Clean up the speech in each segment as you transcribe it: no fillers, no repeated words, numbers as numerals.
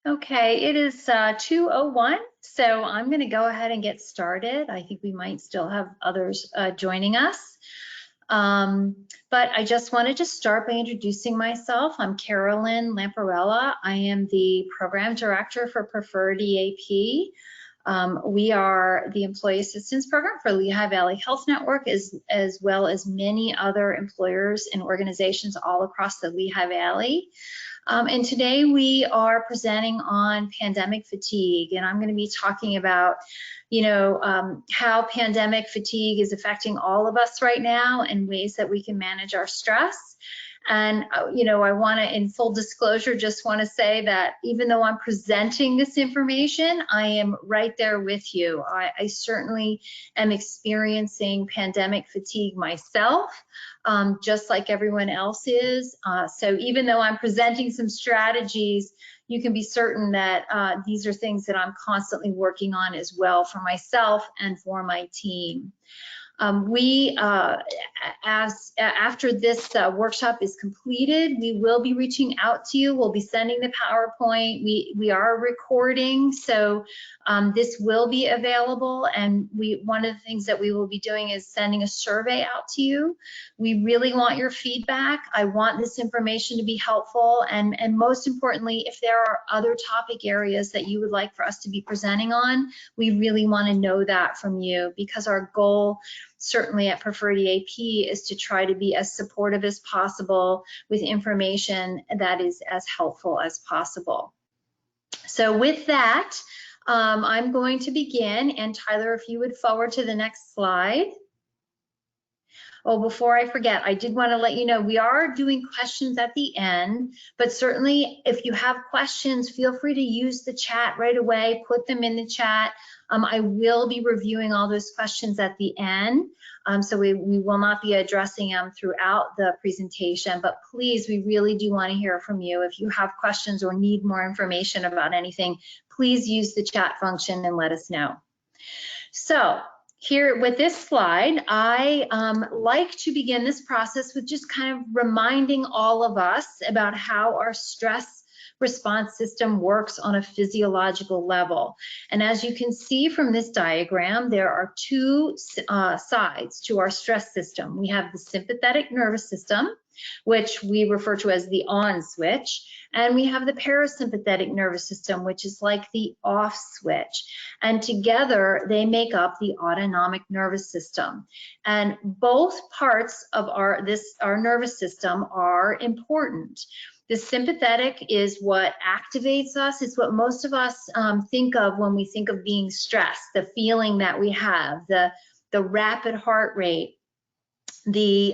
Okay, it is 2:01, so I'm going to go ahead and get started. I think we might still have others joining us. But I just wanted to start by introducing myself. I'm Carolyn Lamparella. I am the Program Director for Preferred EAP. We are the Employee Assistance Program for Lehigh Valley Health Network, as well as many other employers and organizations all across the Lehigh Valley. And today we are presenting on pandemic fatigue, and I'm going to be talking about, how pandemic fatigue is affecting all of us right now and ways that we can manage our stress. And, I want to, in full disclosure, just want to say that even though I'm presenting this information, I am right there with you. I certainly am experiencing pandemic fatigue myself, just like everyone else is. So even though I'm presenting some strategies, you can be certain that these are things that I'm constantly working on as well for myself and for my team. After this workshop is completed, we will be reaching out to you. We'll be sending the PowerPoint. We are recording, so this will be available. And one of the things that we will be doing is sending a survey out to you. We really want your feedback. I want this information to be helpful. And most importantly, if there are other topic areas that you would like for us to be presenting on, we really want to know that from you, because our goal certainly at Preferred EAP is to try to be as supportive as possible with information that is as helpful as possible. So with that, I'm going to begin, and Tyler, if you would forward to the next slide. Oh, before I forget, I did want to let you know we are doing questions at the end, but certainly if you have questions, feel free to use the chat right away, put them in the chat. I will be reviewing all those questions at the end, so we will not be addressing them throughout the presentation, but please, we really do want to hear from you. If you have questions or need more information about anything, please use the chat function and let us know. So, here with this slide, I like to begin this process with just kind of reminding all of us about how our stress response system works on a physiological level. And as you can see from this diagram, there are two sides to our stress system. We have the sympathetic nervous system, which we refer to as the on switch, and we have the parasympathetic nervous system, which is like the off switch. And together they make up the autonomic nervous system. And both parts of our nervous system are important. The sympathetic is what activates us. It's what most of us think of when we think of being stressed, the feeling that we have, the rapid heart rate, the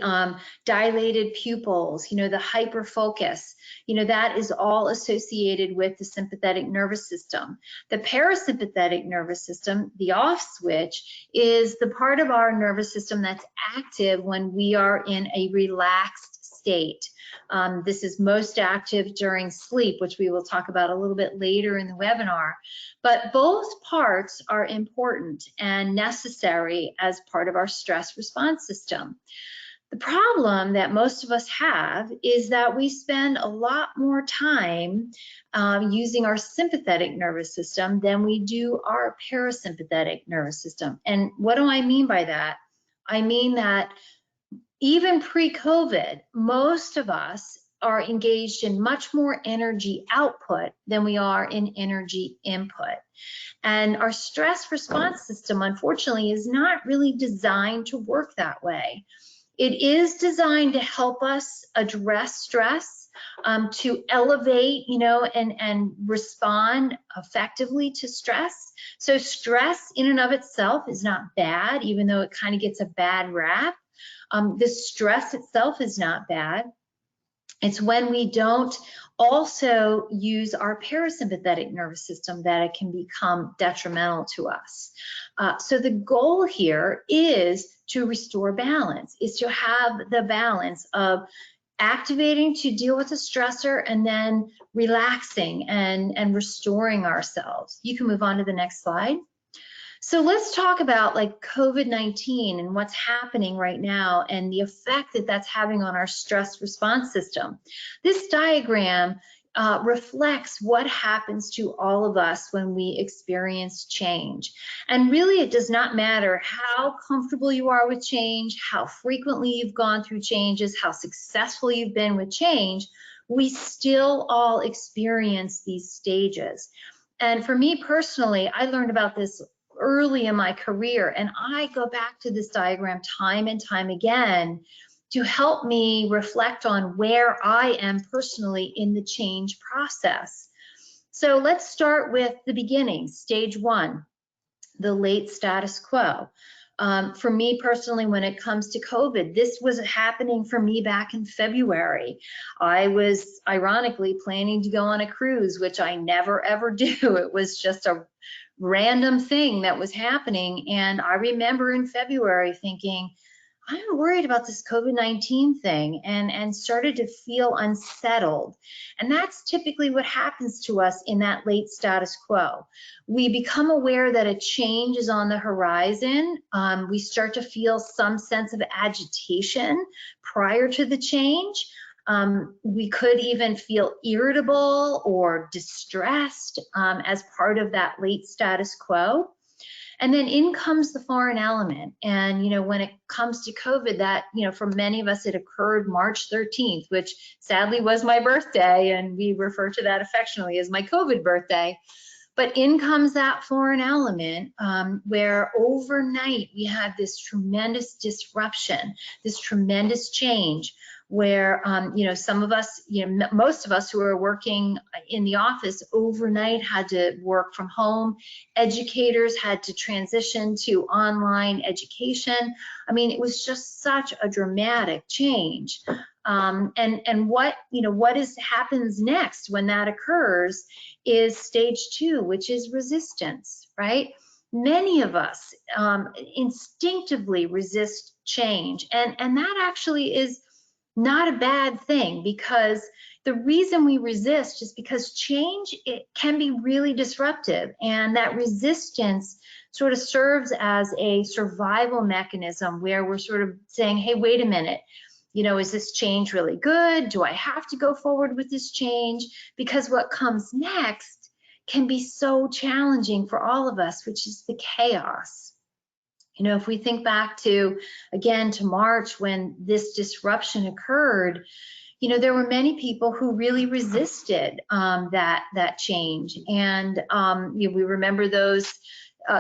dilated pupils, the hyper focus, that is all associated with the sympathetic nervous system. The parasympathetic nervous system, the off switch, is the part of our nervous system that's active when we are in a relaxed state. This is most active during sleep, which we will talk about a little bit later in the webinar. But both parts are important and necessary as part of our stress response system. The problem that most of us have is that we spend a lot more time using our sympathetic nervous system than we do our parasympathetic nervous system. And what do I mean by that? I mean that even pre-COVID, most of us are engaged in much more energy output than we are in energy input. And our stress response system, unfortunately, is not really designed to work that way. It is designed to help us address stress, to elevate, and respond effectively to stress. So stress in and of itself is not bad, even though it kind of gets a bad rap. The stress itself is not bad. It's when we don't also use our parasympathetic nervous system that it can become detrimental to us. So the goal here is to restore balance, is to have the balance of activating to deal with the stressor and then relaxing and restoring ourselves. You can move on to the next slide. So let's talk about like COVID-19 and what's happening right now and the effect that that's having on our stress response system. This diagram reflects what happens to all of us when we experience change. And really, it does not matter how comfortable you are with change, how frequently you've gone through changes, how successful you've been with change, we still all experience these stages. And for me personally, I learned about this early in my career, and I go back to this diagram time and time again to help me reflect on where I am personally in the change process. So let's start with the beginning, stage one, the late status quo. For me personally, when it comes to COVID, this was happening for me back in February. I was ironically planning to go on a cruise, which I never ever do. It was just a random thing that was happening. And I remember in February thinking, I'm worried about this COVID-19 thing, and started to feel unsettled. And that's typically what happens to us in that late status quo. We become aware that a change is on the horizon. We start to feel some sense of agitation prior to the change. We could even feel irritable or distressed as part of that late status quo. And then in comes the foreign element. And, when it comes to COVID, that, for many of us, it occurred March 13th, which sadly was my birthday. And we refer to that affectionately as my COVID birthday. But in comes that foreign element where overnight we had this tremendous disruption, this tremendous change where, some of us, most of us who are working in the office overnight had to work from home. Educators had to transition to online education. I mean, it was just such a dramatic change. And what happens next when that occurs is stage two, which is resistance, right? Many of us instinctively resist change, and that actually is not a bad thing, because the reason we resist is because change, it can be really disruptive, and that resistance sort of serves as a survival mechanism where we're sort of saying, hey, wait a minute, is this change really good? Do I have to go forward with this change? Because what comes next can be so challenging for all of us, which is the chaos. If we think back to March when this disruption occurred, there were many people who really resisted that change. And we remember those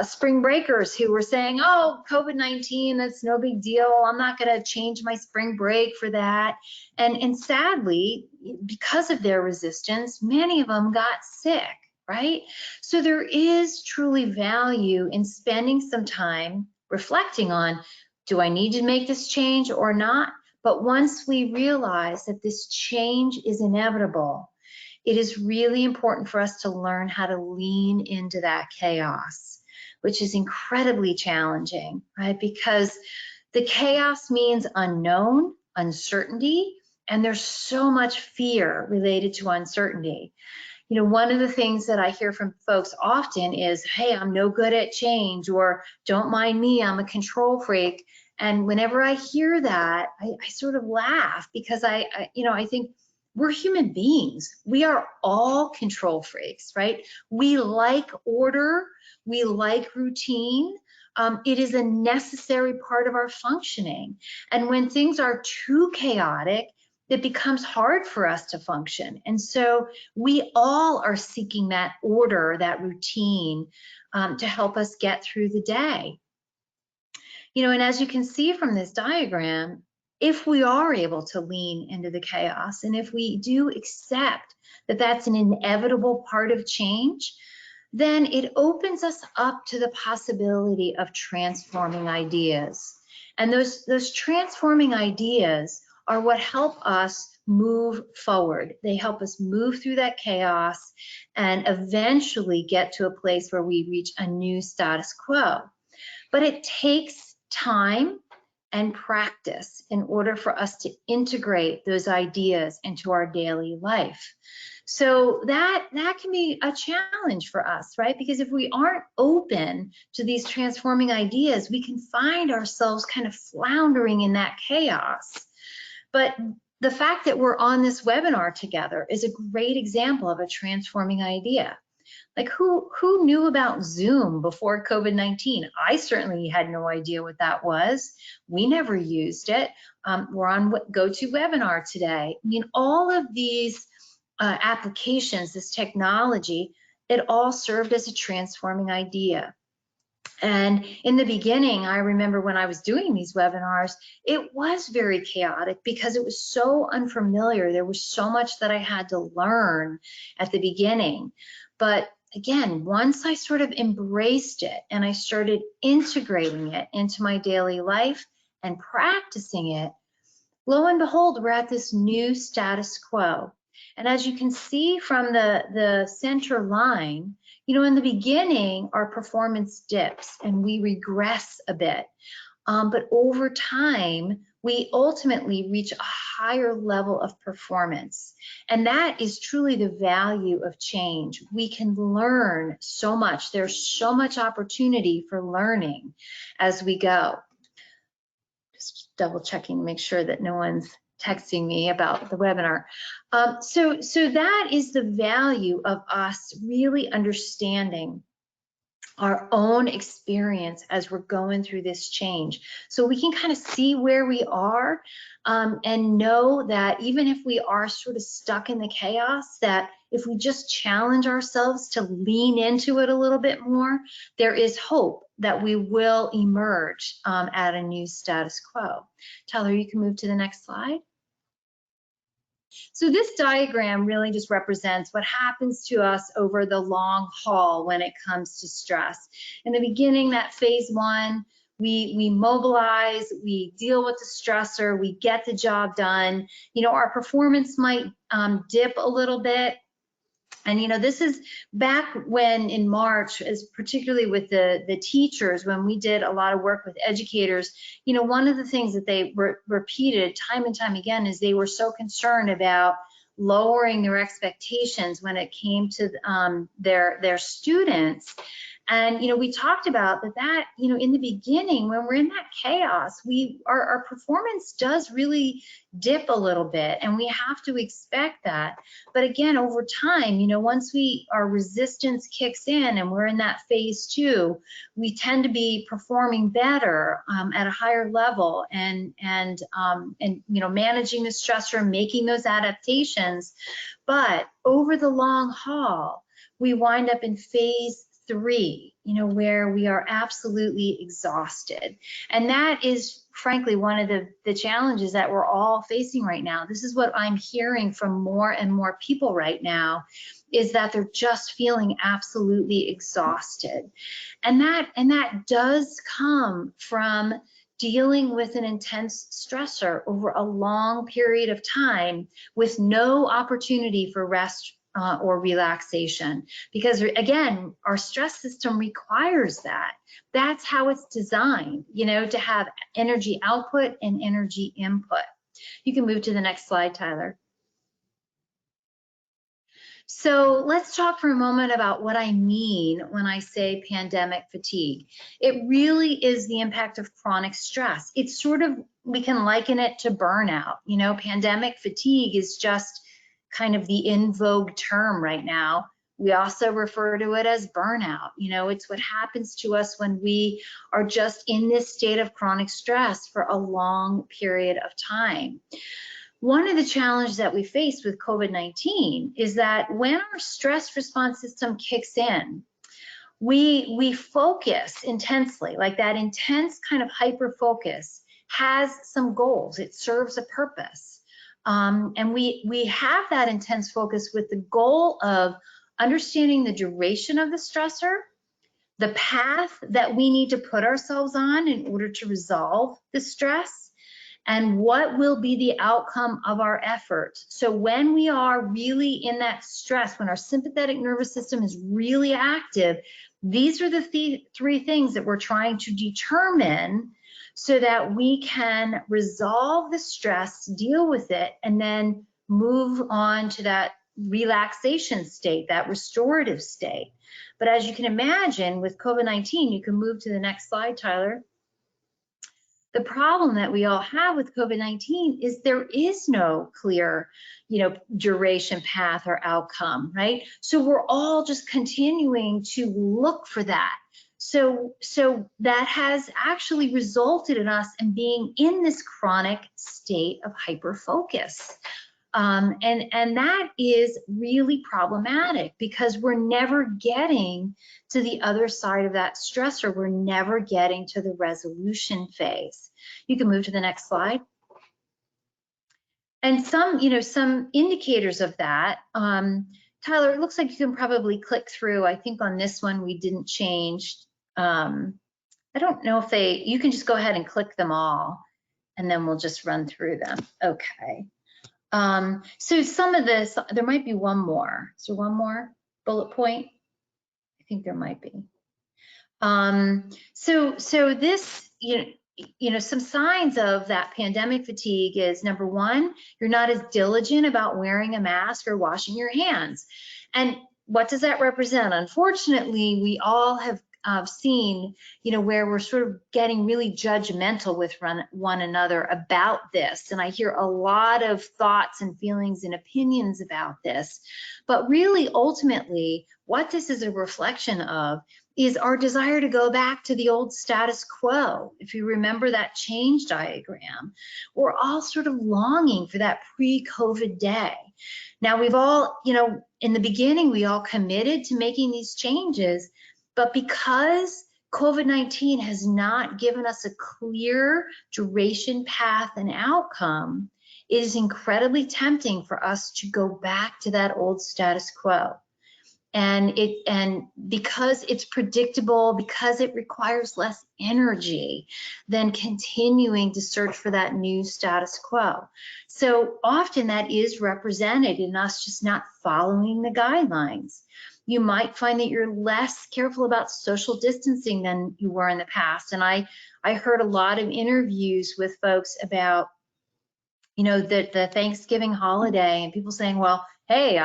spring breakers who were saying, oh, COVID-19, that's no big deal. I'm not going to change my spring break for that. And sadly, because of their resistance, many of them got sick, right? So there is truly value in spending some time reflecting on, do I need to make this change or not? But once we realize that this change is inevitable, it is really important for us to learn how to lean into that chaos, which is incredibly challenging, right? Because the chaos means unknown, uncertainty, and there's so much fear related to uncertainty. One of the things that I hear from folks often is, hey, I'm no good at change, or don't mind me, I'm a control freak. And whenever I hear that, I sort of laugh, because I think we're human beings. We are all control freaks, right? We like order, we like routine. It is a necessary part of our functioning. And when things are too chaotic, it becomes hard for us to function. And so we all are seeking that order, that routine, to help us get through the day. And as you can see from this diagram, if we are able to lean into the chaos, and if we do accept that that's an inevitable part of change, then it opens us up to the possibility of transforming ideas. And those transforming ideas are what help us move forward. They help us move through that chaos and eventually get to a place where we reach a new status quo. But it takes time and practice in order for us to integrate those ideas into our daily life. So that can be a challenge for us, right? Because if we aren't open to these transforming ideas, we can find ourselves kind of floundering in that chaos. But the fact that we're on this webinar together is a great example of a transforming idea. Like who knew about Zoom before COVID-19? I certainly had no idea what that was. We never used it. We're on GoToWebinar today. I mean, all of these applications, this technology, it all served as a transforming idea. And in the beginning, I remember when I was doing these webinars, it was very chaotic because it was so unfamiliar. There was so much that I had to learn at the beginning. But again, once I sort of embraced it and I started integrating it into my daily life and practicing it, lo and behold, we're at this new status quo. And as you can see from the center line, you know, in the beginning, our performance dips and we regress a bit. But over time, we ultimately reach a higher level of performance. And that is truly the value of change. We can learn so much. There's so much opportunity for learning as we go. Just double checking to make sure that no one's texting me about the webinar. So that is the value of us really understanding our own experience as we're going through this change. So we can kind of see where we are and know that even if we are sort of stuck in the chaos, that if we just challenge ourselves to lean into it a little bit more, there is hope that we will emerge at a new status quo. Tyler, you can move to the next slide. So this diagram really just represents what happens to us over the long haul when it comes to stress. In the beginning, that phase one, we mobilize, we deal with the stressor, we get the job done. You know, our performance might dip a little bit. And, you know, this is back when in March, as particularly with the teachers, when we did a lot of work with educators, you know, one of the things that they repeated time and time again is they were so concerned about lowering their expectations when it came to their students. And, you know, we talked about that, you know, in the beginning, when we're in that chaos, our performance does really dip a little bit, and we have to expect that. But again, over time, you know, once our resistance kicks in and we're in that phase two, we tend to be performing better at a higher level and you know, managing the stressor, making those adaptations. But over the long haul, we wind up in phase three, you know, where we are absolutely exhausted. And that is frankly one of the challenges that we're all facing right now. This is what I'm hearing from more and more people right now, is that they're just feeling absolutely exhausted. And that does come from dealing with an intense stressor over a long period of time with no opportunity for rest or relaxation, because again, our stress system requires that. That's how it's designed, you know, to have energy output and energy input. You can move to the next slide, Tyler. So let's talk for a moment about what I mean when I say pandemic fatigue. It really is the impact of chronic stress. It's sort of, we can liken it to burnout. You know, pandemic fatigue is just kind of the in vogue term right now. We also refer to it as burnout. You know, it's what happens to us when we are just in this state of chronic stress for a long period of time. One of the challenges that we face with COVID-19 is that when our stress response system kicks in, we focus intensely, like that intense kind of hyper focus has some goals. It serves a purpose. And we have that intense focus with the goal of understanding the duration of the stressor, the path that we need to put ourselves on in order to resolve the stress, and what will be the outcome of our efforts. So when we are really in that stress, when our sympathetic nervous system is really active, these are the three things that we're trying to determine so that we can resolve the stress, deal with it, and then move on to that relaxation state, that restorative state. But as you can imagine, with COVID-19, you can move to the next slide, Tyler. The problem that we all have with COVID-19 is there is no clear, duration path or outcome, right? So we're all just continuing to look for that. So that has actually resulted in us in being in this chronic state of hyperfocus. And that is really problematic because we're never getting to the other side of that stressor. We're never getting to the resolution phase. You can move to the next slide. And some indicators of that, Tyler, it looks like you can probably click through. I think on this one we didn't change. I don't know if you can just go ahead and click them all and then we'll just run through them. Okay. So some of this, there might be one more. Is there one more bullet point? I think there might be. So this, some signs of that pandemic fatigue is, number one, you're not as diligent about wearing a mask or washing your hands. And what does that represent? Unfortunately, we all have seen, where we're sort of getting really judgmental with one another about this. And I hear a lot of thoughts and feelings and opinions about this. But really, ultimately, what this is a reflection of is our desire to go back to the old status quo. If you remember that change diagram, we're all sort of longing for that pre-COVID day. Now, we've all, in the beginning, we all committed to making these changes. But because COVID-19 has not given us a clear duration path and outcome, it is incredibly tempting for us to go back to that old status quo. And because it's predictable, because it requires less energy than continuing to search for that new status quo. So often that is represented in us just not following the guidelines. You might find that you're less careful about social distancing than you were in the past. And I heard a lot of interviews with folks about, the Thanksgiving holiday and people saying, well, hey,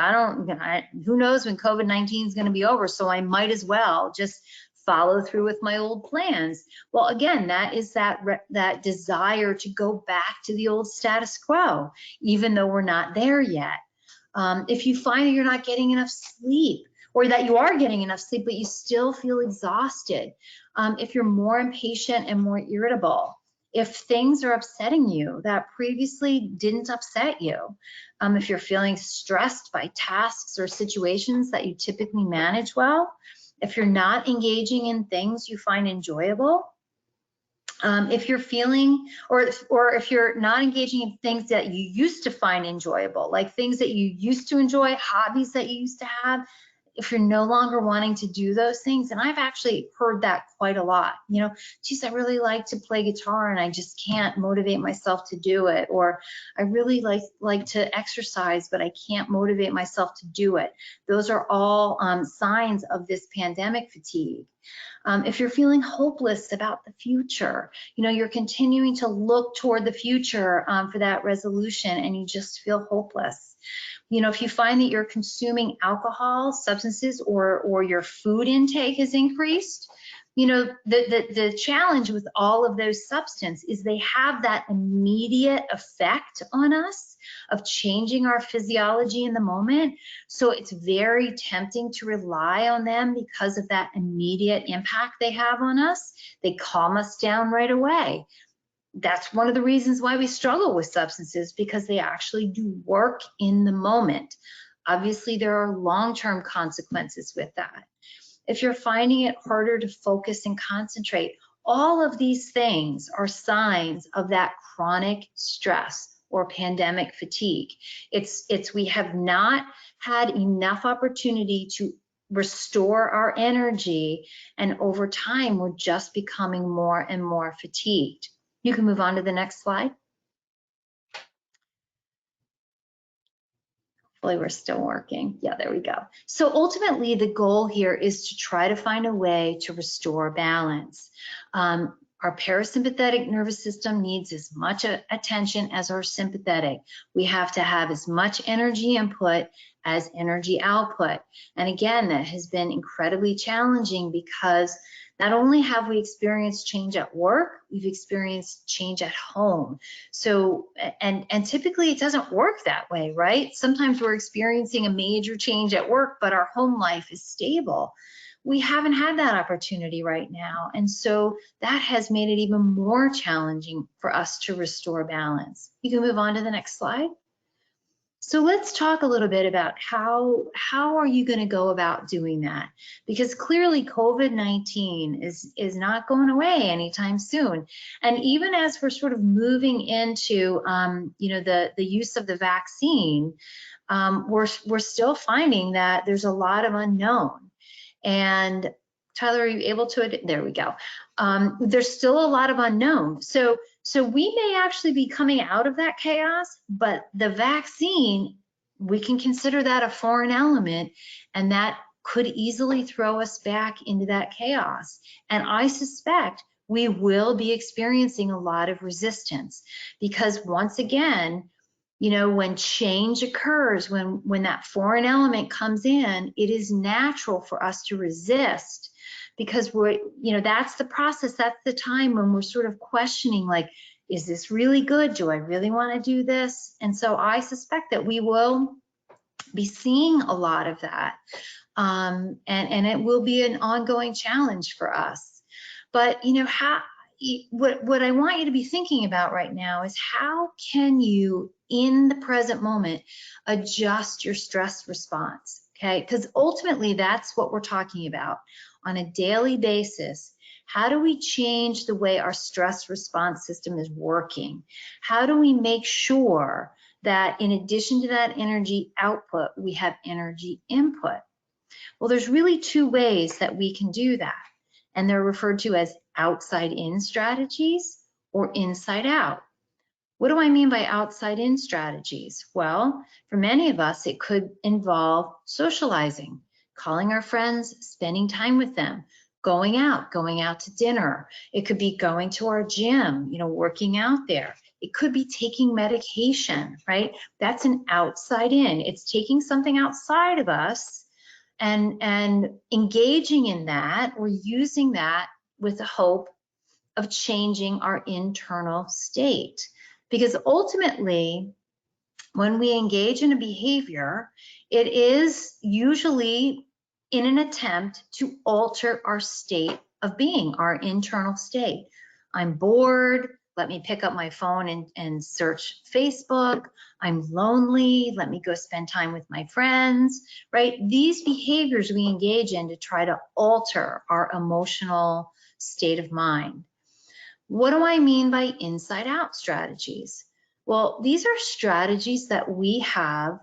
who knows when COVID-19 is going to be over, so I might as well just follow through with my old plans. Well, again, that is that desire to go back to the old status quo, even though we're not there yet. If you find that you're not getting enough sleep, or that you are getting enough sleep, but you still feel exhausted, if you're more impatient and more irritable, if things are upsetting you that previously didn't upset you, if you're feeling stressed by tasks or situations that you typically manage well, if you're not engaging in things you find enjoyable, if you're feeling, or if you're not engaging in things that you used to find enjoyable, like things that you used to enjoy, hobbies that you used to have, if you're no longer wanting to do those things, and I've actually heard that quite a lot, geez, I really like to play guitar and I just can't motivate myself to do it, or I really like to exercise, but I can't motivate myself to do it. Those are all signs of this pandemic fatigue. If you're feeling hopeless about the future, you're continuing to look toward the future for that resolution and you just feel hopeless. If you find that you're consuming alcohol, substances, or your food intake has increased, the challenge with all of those substances is they have that immediate effect on us of changing our physiology in the moment. So it's very tempting to rely on them because of that immediate impact they have on us. They calm us down right away. That's one of the reasons why we struggle with substances, because they actually do work in the moment. Obviously, there are long-term consequences with that. If you're finding it harder to focus and concentrate, all of these things are signs of that chronic stress or pandemic fatigue. We have not had enough opportunity to restore our energy, and over time, we're just becoming more and more fatigued. You can move on to the next slide. Hopefully we're still working. Yeah, there we go. So ultimately, the goal here is to try to find a way to restore balance. Our parasympathetic nervous system needs as much attention as our sympathetic. We have to have as much energy input as energy output. And again, that has been incredibly challenging because Not only have we experienced change at work, we've experienced change at home. So, and typically it doesn't work that way, right? Sometimes we're experiencing a major change at work, but our home life is stable. We haven't had that opportunity right now. And so that has made it even more challenging for us to restore balance. You can move on to the next slide. So let's talk a little bit about how are you going to go about doing that? Because clearly COVID-19 is not going away anytime soon. And even as we're sort of moving into the use of the vaccine, we're still finding that there's a lot of unknown. And Tyler, are you able to? There we go. There's still a lot of unknown. So we may actually be coming out of that chaos, but the vaccine, we can consider that a foreign element, and that could easily throw us back into that chaos. And I suspect we will be experiencing a lot of resistance because once again, when change occurs, when that foreign element comes in, it is natural for us to resist because that's the process. That's the time when we're sort of questioning, like, is this really good? Do I really want to do this? And so I suspect that we will be seeing a lot of that. And it will be an ongoing challenge for us. But, what I want you to be thinking about right now is how can you, in the present moment, adjust your stress response, okay? Because ultimately, that's what we're talking about. On a daily basis, how do we change the way our stress response system is working? How do we make sure that in addition to that energy output, we have energy input? Well, there's really two ways that we can do that, and they're referred to as outside-in strategies or inside-out. What do I mean by outside-in strategies? Well, for many of us, it could involve socializing, calling our friends, spending time with them, going out to dinner. It could be going to our gym, working out there. It could be taking medication, right? That's an outside-in. It's taking something outside of us and engaging in that or using that with the hope of changing our internal state. Because ultimately, when we engage in a behavior, it is usually in an attempt to alter our state of being, our internal state. I'm bored, let me pick up my phone and search Facebook. I'm lonely, let me go spend time with my friends, right? These behaviors we engage in to try to alter our emotional state of mind. What do I mean by inside-out strategies? Well, these are strategies that we have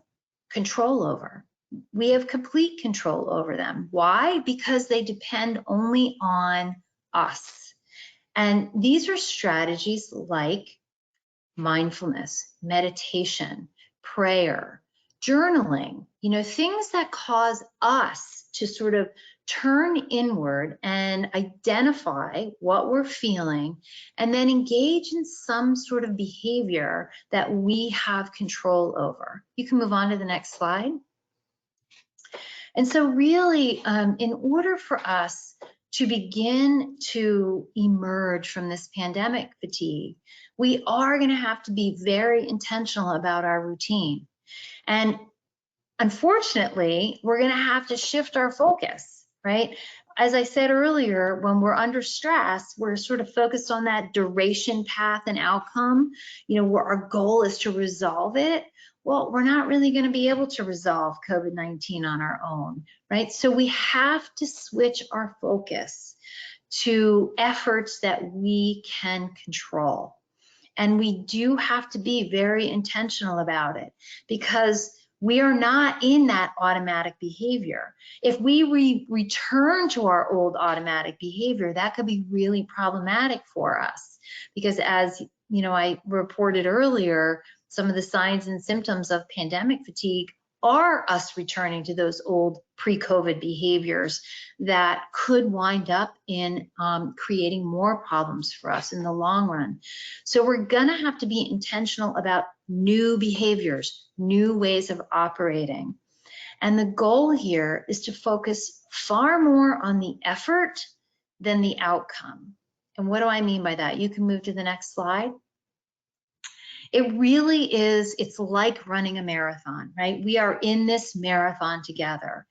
control over. We have complete control over them. Why? Because they depend only on us. And these are strategies like mindfulness, meditation, prayer, journaling, things that cause us to sort of turn inward and identify what we're feeling and then engage in some sort of behavior that we have control over. You can move on to the next slide. And so really, in order for us to begin to emerge from this pandemic fatigue, we are going to have to be very intentional about our routine. And unfortunately, we're going to have to shift our focus, right? As I said earlier, when we're under stress, we're sort of focused on that duration, path, and outcome, where our goal is to resolve it. Well, we're not really going to be able to resolve COVID-19 on our own, right? So we have to switch our focus to efforts that we can control. And we do have to be very intentional about it because we are not in that automatic behavior. If we return to our old automatic behavior, that could be really problematic for us because as I reported earlier, some of the signs and symptoms of pandemic fatigue are us returning to those old pre-COVID behaviors that could wind up in creating more problems for us in the long run. So we're gonna have to be intentional about new behaviors, new ways of operating. And the goal here is to focus far more on the effort than the outcome. And what do I mean by that? You can move to the next slide. It really is, it's like running a marathon, right? We are in this marathon together.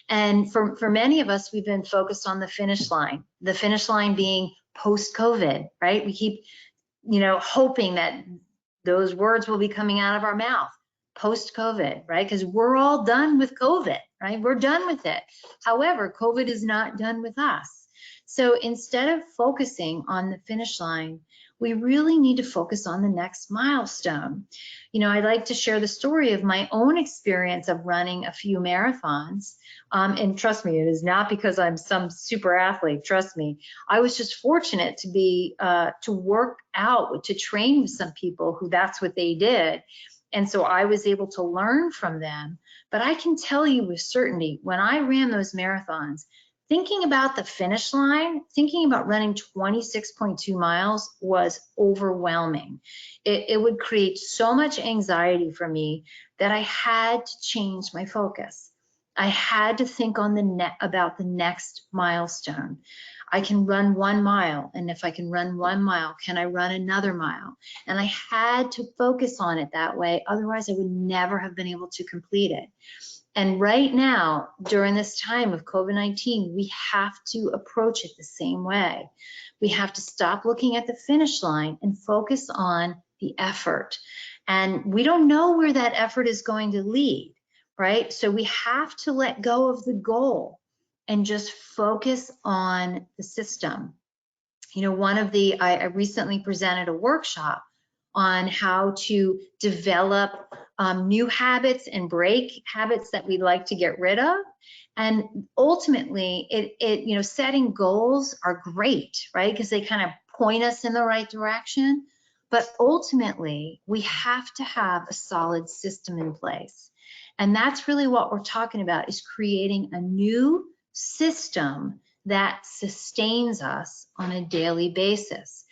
And for many of us, we've been focused on the finish line being post-COVID, right? We keep, hoping that those words will be coming out of our mouth, post-COVID, right? Because we're all done with COVID, right? We're done with it. However, COVID is not done with us. So instead of focusing on the finish line, we really need to focus on the next milestone. I like to share the story of my own experience of running a few marathons. And trust me, it is not because I'm some super athlete. Trust me, I was just fortunate to be to work out, to train with some people who that's what they did. And so I was able to learn from them. But I can tell you with certainty, when I ran those marathons, thinking about the finish line, thinking about running 26.2 miles was overwhelming. It would create so much anxiety for me that I had to change my focus. I had to think on about the next milestone. I can run 1 mile, and if I can run 1 mile, can I run another mile? And I had to focus on it that way, otherwise I would never have been able to complete it. And right now, during this time of COVID-19, we have to approach it the same way. We have to stop looking at the finish line and focus on the effort. And we don't know where that effort is going to lead, right? So we have to let go of the goal and just focus on the system. I recently presented a workshop on how to develop new habits and break habits that we'd like to get rid of. And ultimately, setting goals are great, right? Because they kind of point us in the right direction. But ultimately, we have to have a solid system in place. And that's really what we're talking about, is creating a new system that sustains us on a daily basis.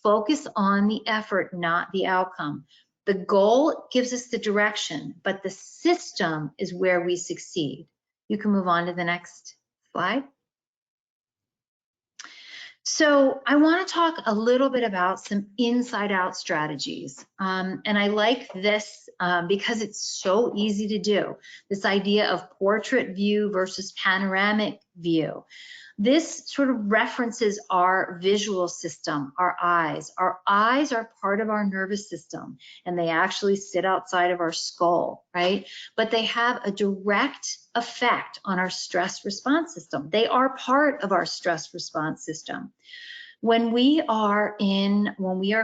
Focus on the effort, not the outcome. The goal gives us the direction, but the system is where we succeed. You can move on to the next slide. So I want to talk a little bit about some inside-out strategies. And I like this because it's so easy to do. This idea of portrait view versus panoramic view. This sort of references our visual system, our eyes. Our eyes are part of our nervous system, and they actually sit outside of our skull, right? But they have a direct effect on our stress response system. They are part of our stress response system. When we are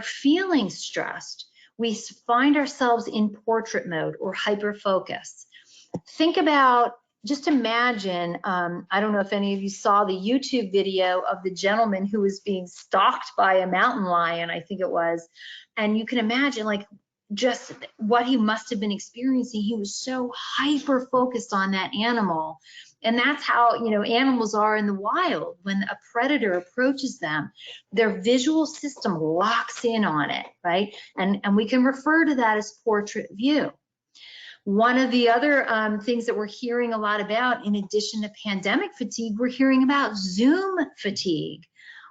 feeling stressed, we find ourselves in portrait mode or hyper focus. Just imagine, I don't know if any of you saw the YouTube video of the gentleman who was being stalked by a mountain lion, I think it was. And you can imagine just what he must have been experiencing. He was so hyper focused on that animal. And that's how, animals are in the wild. When a predator approaches them, their visual system locks in on it, right? And we can refer to that as portrait view. One of the other things that we're hearing a lot about, in addition to pandemic fatigue, we're hearing about Zoom fatigue.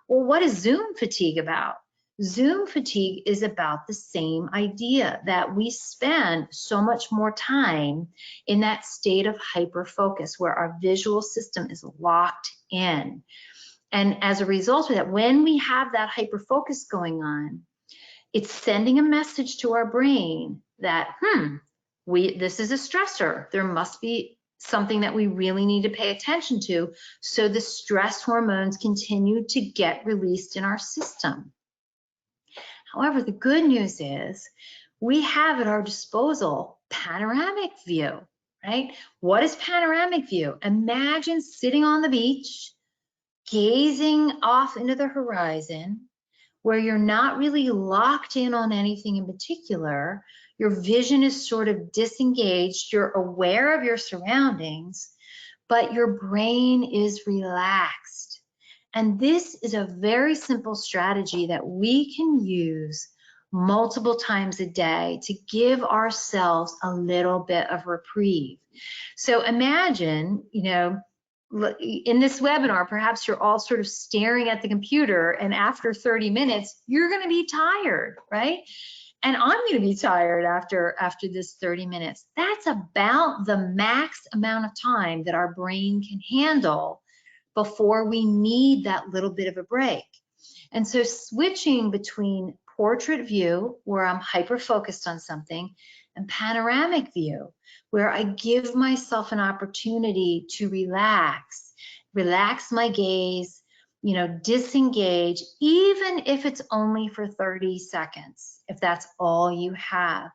Well, what is Zoom fatigue about? Zoom fatigue is about the same idea, that we spend so much more time in that state of hyper-focus where our visual system is locked in. And as a result of that, when we have that hyper-focus going on, it's sending a message to our brain that, this is a stressor. There must be something that we really need to pay attention to, so the stress hormones continue to get released in our system. However, the good news is we have at our disposal panoramic view, right? What is panoramic view? Imagine sitting on the beach, gazing off into the horizon, where you're not really locked in on anything in particular. Your vision is sort of disengaged. You're aware of your surroundings, but your brain is relaxed. And this is a very simple strategy that we can use multiple times a day to give ourselves a little bit of reprieve. So imagine, in this webinar, perhaps you're all sort of staring at the computer, and after 30 minutes, you're going to be tired, right? And I'm going to be tired after this 30 minutes. That's about the max amount of time that our brain can handle before we need that little bit of a break. And so switching between portrait view, where I'm hyper-focused on something, and panoramic view, where I give myself an opportunity to relax my gaze, disengage, even if it's only for 30 seconds, if that's all you have.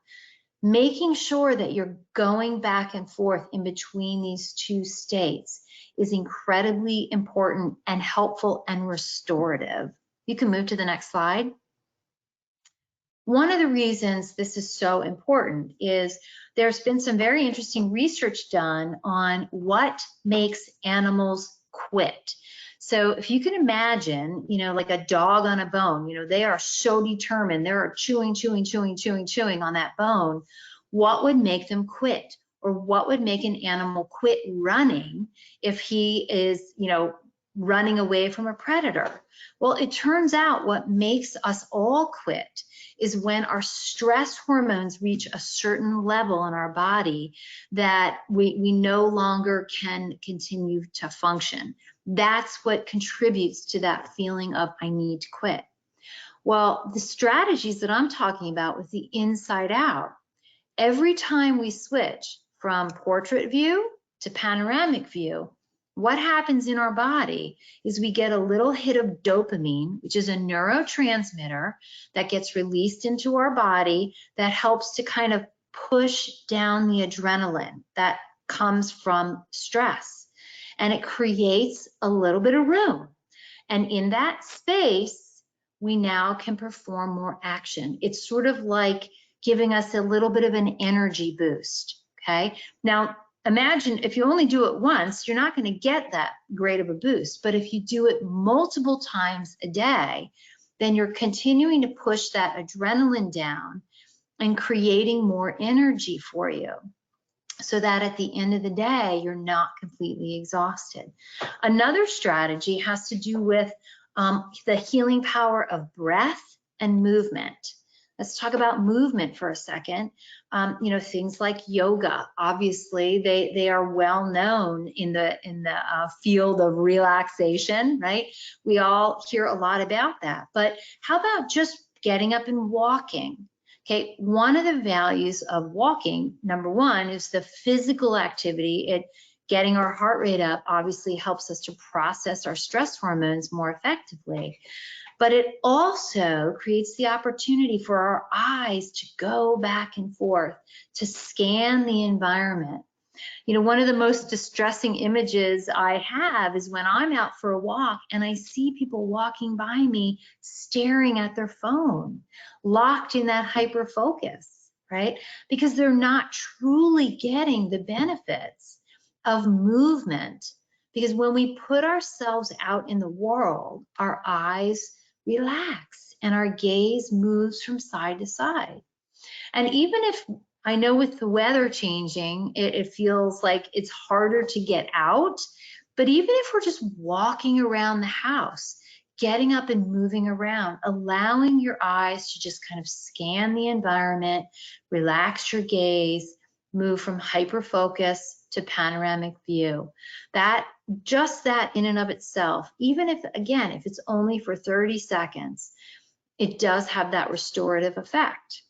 Making sure that you're going back and forth in between these two states is incredibly important and helpful and restorative. You can move to the next slide. One of the reasons this is so important is there's been some very interesting research done on what makes animals quit. So if you can imagine, like a dog on a bone, they are so determined, they're chewing on that bone. What would make them quit? Or what would make an animal quit running if he is, running away from a predator? Well, it turns out what makes us all quit is when our stress hormones reach a certain level in our body that we no longer can continue to function. That's what contributes to that feeling of I need to quit. Well, the strategies that I'm talking about with the inside out, every time we switch from portrait view to panoramic view, what happens in our body is we get a little hit of dopamine, which is a neurotransmitter that gets released into our body that helps to kind of push down the adrenaline that comes from stress. And it creates a little bit of room. And in that space, we now can perform more action. It's sort of like giving us a little bit of an energy boost, okay? Now, imagine if you only do it once, you're not going to get that great of a boost. But if you do it multiple times a day, then you're continuing to push that adrenaline down and creating more energy for you, so that at the end of the day, you're not completely exhausted. Another strategy has to do with the healing power of breath and movement. Let's talk about movement for a second. Things like yoga, obviously, they are well known in the field of relaxation, right? We all hear a lot about that. But how about just getting up and walking? Okay, one of the values of walking, number one, is the physical activity. Getting our heart rate up obviously helps us to process our stress hormones more effectively. But it also creates the opportunity for our eyes to go back and forth, to scan the environment. One of the most distressing images I have is when I'm out for a walk and I see people walking by me staring at their phone, locked in that hyper focus, right? Because they're not truly getting the benefits of movement. Because when we put ourselves out in the world, our eyes relax and our gaze moves from side to side. And even if I know with the weather changing, it feels like it's harder to get out, but even if we're just walking around the house, getting up and moving around, allowing your eyes to just kind of scan the environment, relax your gaze, move from hyper focus to panoramic view. Just that in and of itself, even if, again, if it's only for 30 seconds, it does have that restorative effect.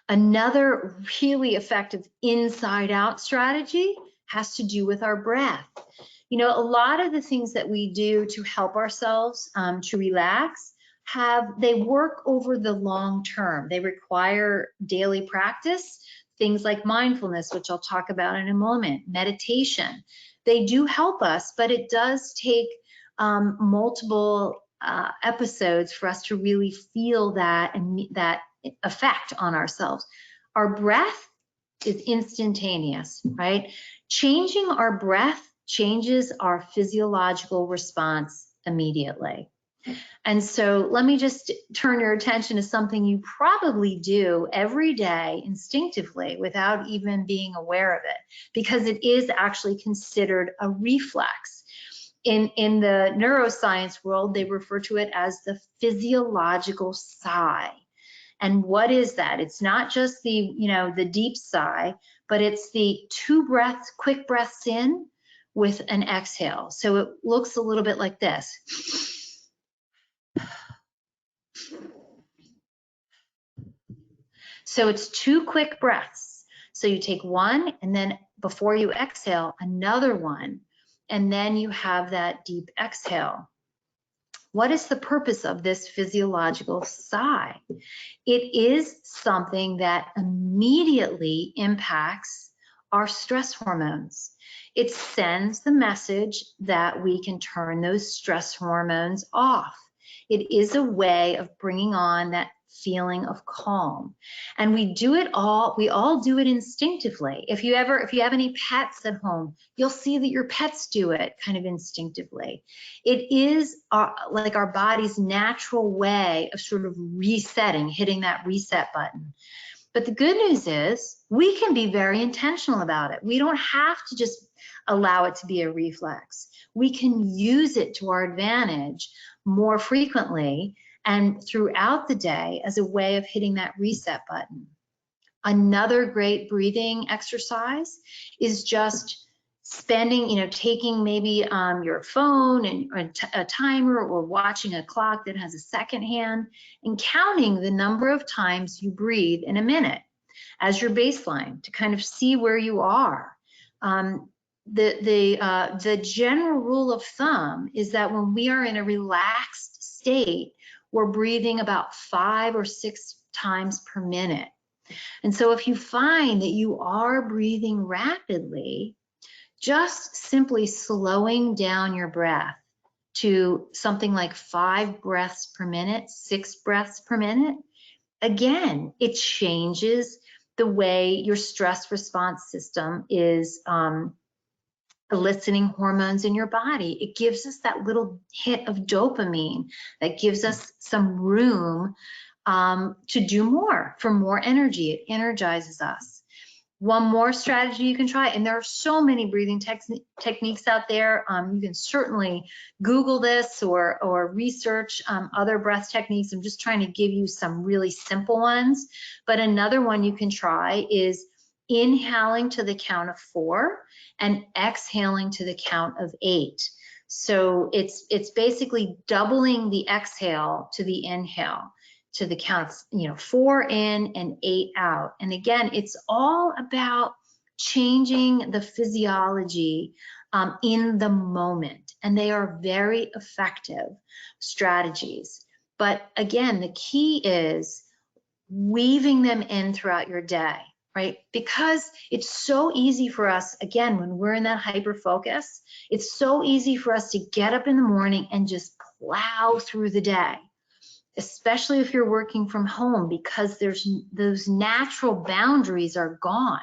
Another really effective inside out strategy has to do with our breath. A lot of the things that we do to help ourselves to relax, they work over the long term. They require daily practice, things like mindfulness, which I'll talk about in a moment, meditation. They do help us, but it does take multiple episodes for us to really feel that effect on ourselves. Our breath is instantaneous, right? Changing our breath changes our physiological response immediately. And so let me just turn your attention to something you probably do every day instinctively without even being aware of it, because it is actually considered a reflex. In the neuroscience world, they refer to it as the physiological sigh. And what is that? It's not just the deep sigh, but it's the 2 breaths, quick breaths in with an exhale. So it looks a little bit like this. So it's 2 quick breaths. So you take one, and then before you exhale, another one, and then you have that deep exhale. What is the purpose of this physiological sigh? It is something that immediately impacts our stress hormones. It sends the message that we can turn those stress hormones off. It is a way of bringing on that feeling of calm. And we all do it instinctively. If you have any pets at home, you'll see that your pets do it kind of instinctively. It is like our body's natural way of sort of resetting, hitting that reset button. But the good news is we can be very intentional about it. We don't have to just allow it to be a reflex. We can use it to our advantage more frequently and throughout the day as a way of hitting that reset button. Another great breathing exercise is just spending, taking maybe your phone and a timer, or watching a clock that has a second hand, and counting the number of times you breathe in a minute as your baseline to kind of see where you are. The general rule of thumb is that when we are in a relaxed state, we're breathing about 5 or 6 times per minute. And so if you find that you are breathing rapidly, just simply slowing down your breath to something like 5 breaths per minute, 6 breaths per minute, again, it changes the way your stress response system is eliciting hormones in your body. It gives us that little hit of dopamine that gives us some room to do more, for more energy. It energizes us. One more strategy you can try, and there are so many breathing techniques out there. You can certainly Google this or research other breath techniques. I'm just trying to give you some really simple ones. But another one you can try is inhaling to the count of 4 and exhaling to the count of 8. So it's basically doubling the exhale to the inhale, to the count of 4 in and 8 out. And again, it's all about changing the physiology in the moment. And they are very effective strategies. But again, the key is weaving them in throughout your day, right? Because it's so easy for us, again, when we're in that hyper focus, it's so easy for us to get up in the morning and just plow through the day, especially if you're working from home, because those natural boundaries are gone.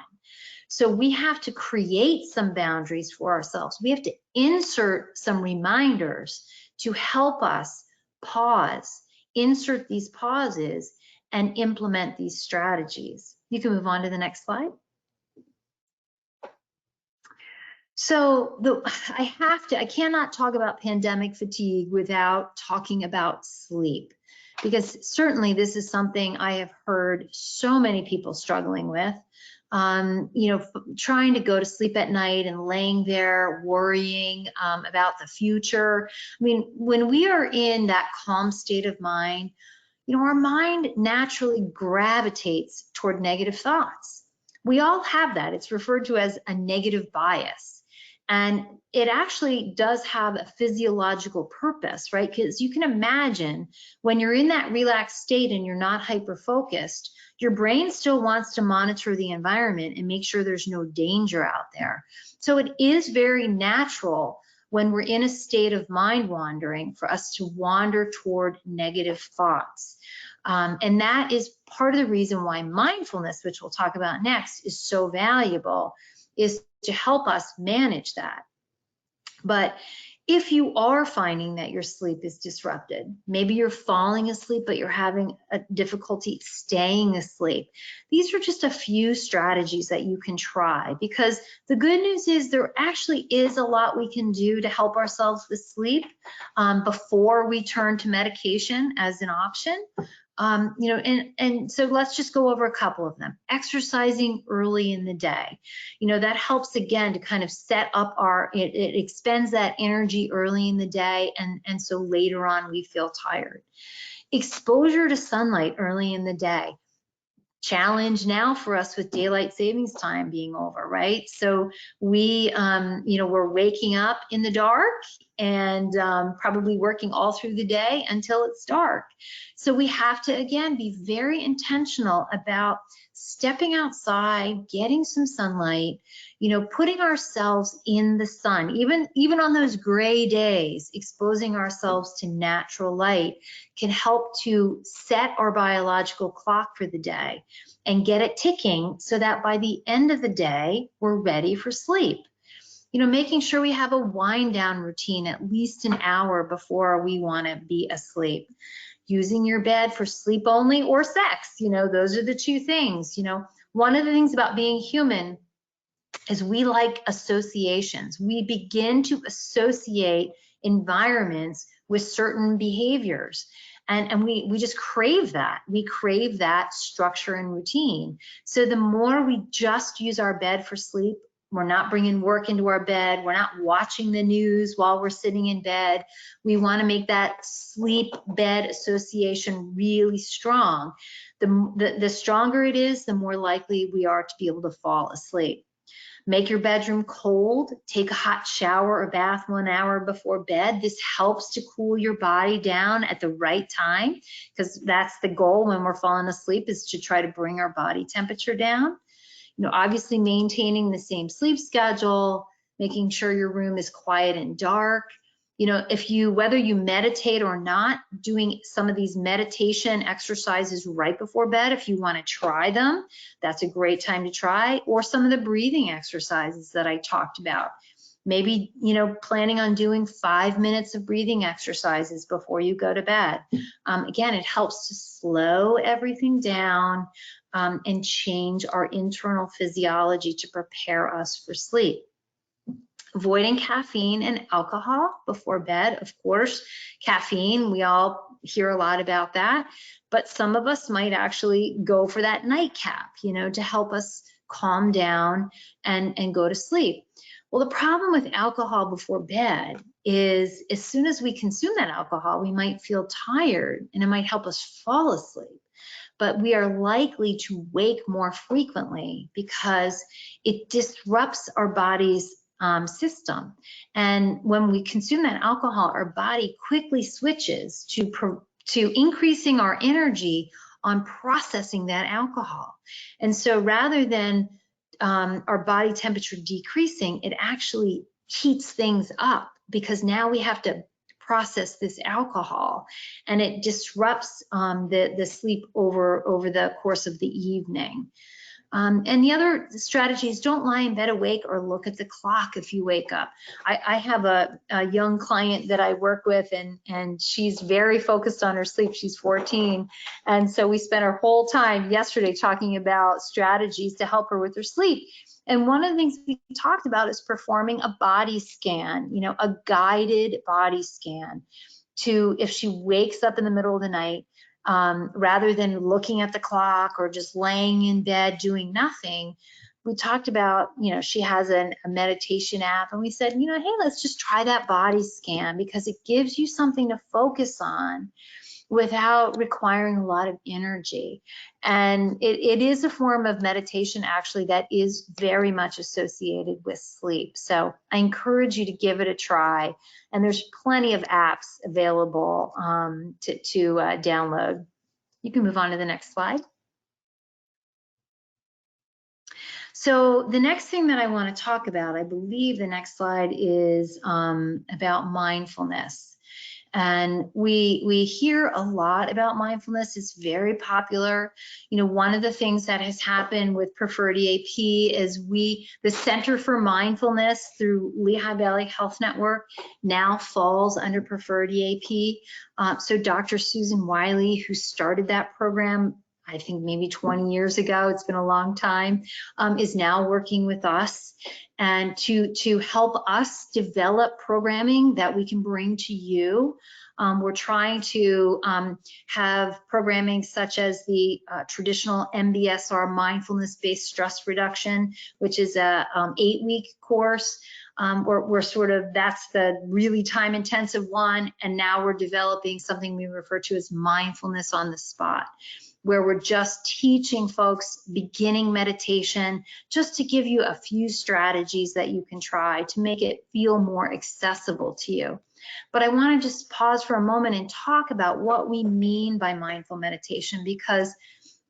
So we have to create some boundaries for ourselves. We have to insert some reminders to help us pause, insert these pauses, and implement these strategies. You can move on to the next slide. So I cannot talk about pandemic fatigue without talking about sleep, because certainly this is something I have heard so many people struggling with. Trying to go to sleep at night and laying there worrying about the future. I mean, when we are in that calm state of mind, our mind naturally gravitates toward negative thoughts. We all have that. It's referred to as a negative bias. And it actually does have a physiological purpose, right? Because you can imagine when you're in that relaxed state and you're not hyper-focused, your brain still wants to monitor the environment and make sure there's no danger out there. So it is very natural when we're in a state of mind wandering for us to wander toward negative thoughts. And that is part of the reason why mindfulness, which we'll talk about next, is so valuable, is to help us manage that. But If you are finding that your sleep is disrupted, maybe you're falling asleep, but you're having a difficulty staying asleep, these are just a few strategies that you can try, because the good news is there actually is a lot we can do to help ourselves with sleep before we turn to medication as an option. You know, and so let's just go over a couple of them. Exercising early in the day, you know, that helps again to kind of set up it expends that energy early in the day, and so later on we feel tired. Exposure to sunlight early in the day. Challenge now for us with daylight savings time being over, right? So we, you know, we're waking up in the dark and probably working all through the day until it's dark. So we have to, again, be very intentional about stepping outside, getting some sunlight, you know, putting ourselves in the sun, even on those gray days, exposing ourselves to natural light can help to set our biological clock for the day and get it ticking so that by the end of the day, we're ready for sleep. You know, making sure we have a wind down routine at least an hour before we want to be asleep. Using your bed for sleep only or sex, you know, those are the two things. You know, one of the things about being human is we like associations. We begin to associate environments with certain behaviors. And we just crave that. We crave that structure and routine. So the more we just use our bed for sleep, we're not bringing work into our bed, we're not watching the news while we're sitting in bed. We want to make that sleep bed association really strong. The stronger it is, the more likely we are to be able to fall asleep. Make your bedroom cold, take a hot shower or bath 1 hour before bed. This helps to cool your body down at the right time, because that's the goal when we're falling asleep, is to try to bring our body temperature down. You know, obviously maintaining the same sleep schedule, making sure your room is quiet and dark. You know, whether you meditate or not, doing some of these meditation exercises right before bed, if you want to try them, that's a great time to try. Or some of the breathing exercises that I talked about. Maybe, you know, planning on doing 5 minutes of breathing exercises before you go to bed. Again, it helps to slow everything down and change our internal physiology to prepare us for sleep. Avoiding caffeine and alcohol before bed. Of course, caffeine, we all hear a lot about that, but some of us might actually go for that nightcap, you know, to help us calm down and go to sleep. Well, the problem with alcohol before bed is as soon as we consume that alcohol, we might feel tired and it might help us fall asleep. But we are likely to wake more frequently because it disrupts our body's system. And when we consume that alcohol, our body quickly switches to increasing our energy on processing that alcohol. And so rather than our body temperature decreasing, it actually heats things up, because now we have to process this alcohol, and it disrupts the sleep over the course of the evening. And the other strategies, don't lie in bed awake or look at the clock if you wake up. I have a young client that I work with, and she's very focused on her sleep. She's 14. And so we spent our whole time yesterday talking about strategies to help her with her sleep. And one of the things we talked about is performing a body scan, you know, a guided body scan, to, if she wakes up in the middle of the night, rather than looking at the clock or just laying in bed doing nothing, we talked about, you know, she has a meditation app, and we said, you know, hey, let's just try that body scan, because it gives you something to focus on without requiring a lot of energy. And it is a form of meditation, actually, that is very much associated with sleep. So I encourage you to give it a try. And there's plenty of apps available to download. You can move on to the next slide. So the next thing that I want to talk about, I believe the next slide is about mindfulness. And we hear a lot about mindfulness. It's very popular. You know, one of the things that has happened with Preferred EAP is the Center for Mindfulness through Lehigh Valley Health Network now falls under Preferred EAP. So Dr. Susan Wiley, who started that program, I think maybe 20 years ago, it's been a long time, is now working with us and to help us develop programming that we can bring to you. We're trying to have programming such as the traditional MBSR mindfulness-based stress reduction, which is a 8-week course. We're sort of, that's the really time-intensive one, and now we're developing something we refer to as mindfulness on the spot, where we're just teaching folks beginning meditation, just to give you a few strategies that you can try to make it feel more accessible to you. But I want to just pause for a moment and talk about what we mean by mindful meditation, because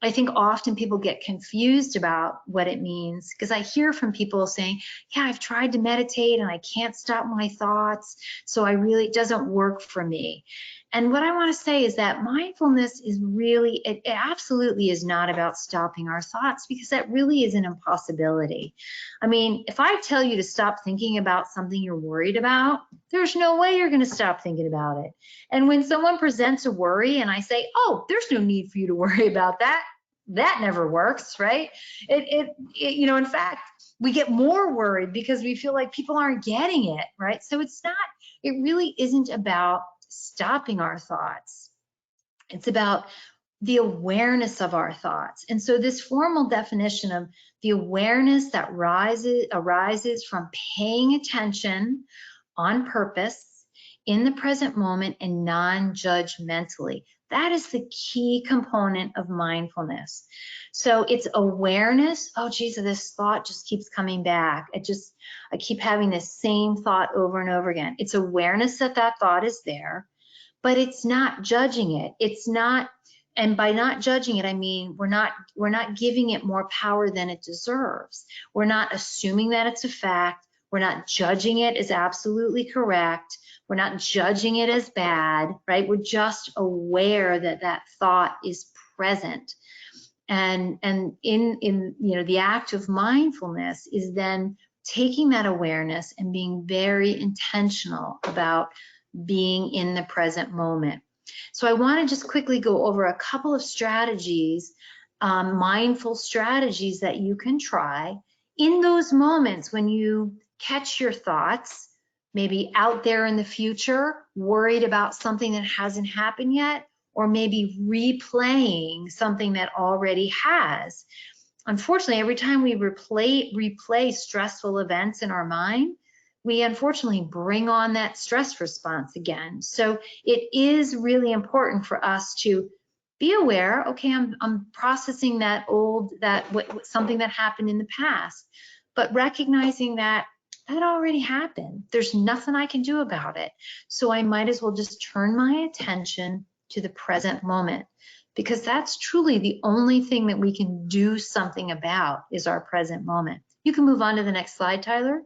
I think often people get confused about what it means, because I hear from people saying, yeah, I've tried to meditate and I can't stop my thoughts, so it doesn't work for me. And what I want to say is that mindfulness is really, it absolutely is not about stopping our thoughts, because that really is an impossibility. I mean, if I tell you to stop thinking about something you're worried about, there's no way you're going to stop thinking about it. And when someone presents a worry and I say, oh, there's no need for you to worry about that, that never works, right? You know, in fact, we get more worried because we feel like people aren't getting it, right? So it really isn't about stopping our thoughts. It's about the awareness of our thoughts. And so this formal definition of the awareness that arises from paying attention on purpose in the present moment and non-judgmentally. That is the key component of mindfulness. So it's awareness. Oh, geez, this thought just keeps coming back. I keep having this same thought over and over again. It's awareness that that thought is there, but it's not judging it. It's not, and by not judging it, I mean, we're not giving it more power than it deserves. We're not assuming that it's a fact. We're not judging it as absolutely correct. We're not judging it as bad, right? We're just aware that that thought is present. And in you know, the act of mindfulness is then taking that awareness and being very intentional about being in the present moment. So I want to just quickly go over a couple of strategies, mindful strategies that you can try in those moments when you catch your thoughts, maybe out there in the future, worried about something that hasn't happened yet, or maybe replaying something that already has. Unfortunately, every time we replay stressful events in our mind, we unfortunately bring on that stress response again. So it is really important for us to be aware, okay, I'm processing something that happened in the past, but recognizing that already happened. There's nothing I can do about it. So I might as well just turn my attention to the present moment, because that's truly the only thing that we can do something about is our present moment. You can move on to the next slide, Tyler.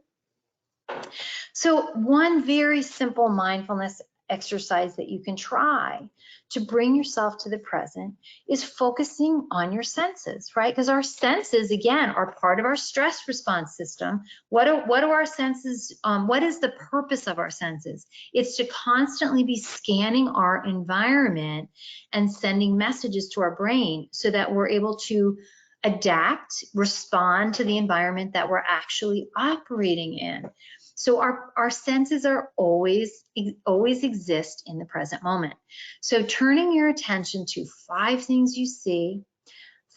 So one very simple mindfulness exercise that you can try to bring yourself to the present is focusing on your senses, right? Because our senses, again, are part of our stress response system. What do our senses, what is the purpose of our senses? It's to constantly be scanning our environment and sending messages to our brain so that we're able to adapt, respond to the environment that we're actually operating in. So our senses are always exist in the present moment. So turning your attention to 5 things you see,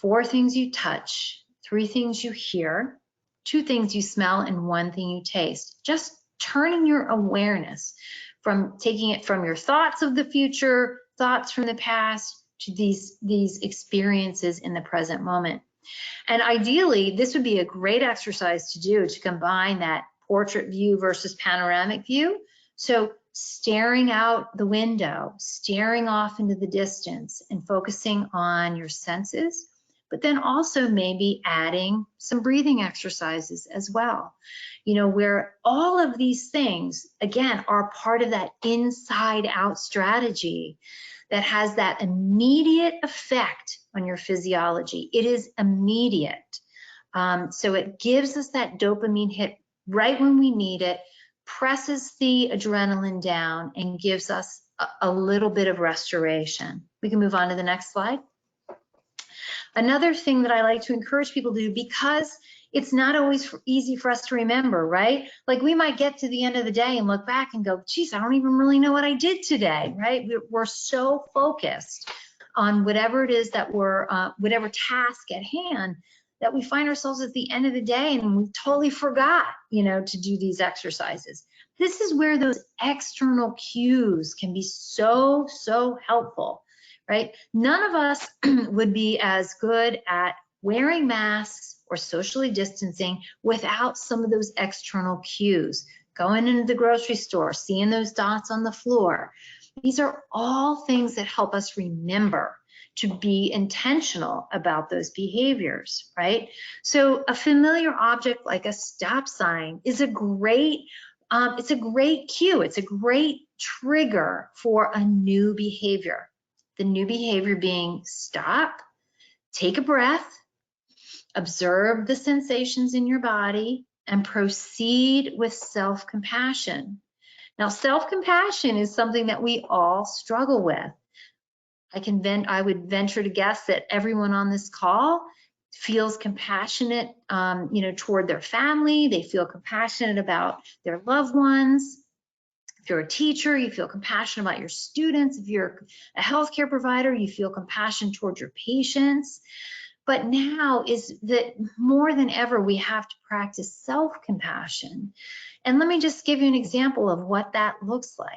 4 things you touch, 3 things you hear, 2 things you smell, and 1 thing you taste. Just turning your awareness from taking it from your thoughts of the future, thoughts from the past, to these experiences in the present moment. And ideally, this would be a great exercise to do to combine that portrait view versus panoramic view. So staring out the window, staring off into the distance and focusing on your senses, but then also maybe adding some breathing exercises as well. You know, where all of these things, again, are part of that inside out strategy that has that immediate effect on your physiology. It is immediate. So it gives us that dopamine hit right when we need it, presses the adrenaline down, and gives us a little bit of restoration. We can move on to the next slide. Another thing that I like to encourage people to do, because it's not always easy for us to remember, right? Like we might get to the end of the day and look back and go, geez, I don't even really know what I did today, right? We're so focused on whatever it is that whatever task at hand, that we find ourselves at the end of the day and we totally forgot, you know, to do these exercises. This is where those external cues can be so helpful, right? None of us would be as good at wearing masks or socially distancing without some of those external cues. Going into the grocery store, seeing those dots on the floor. These are all things that help us remember to be intentional about those behaviors, right? So a familiar object like a stop sign is a great, it's a great cue. It's a great trigger for a new behavior. The new behavior being stop, take a breath, observe the sensations in your body, and proceed with self-compassion. Now, self-compassion is something that we all struggle with. I would venture to guess that everyone on this call feels compassionate, you know, toward their family. They feel compassionate about their loved ones. If you're a teacher, you feel compassion about your students. If you're a healthcare provider, you feel compassion toward your patients. But now is that more than ever, we have to practice self-compassion. And let me just give you an example of what that looks like.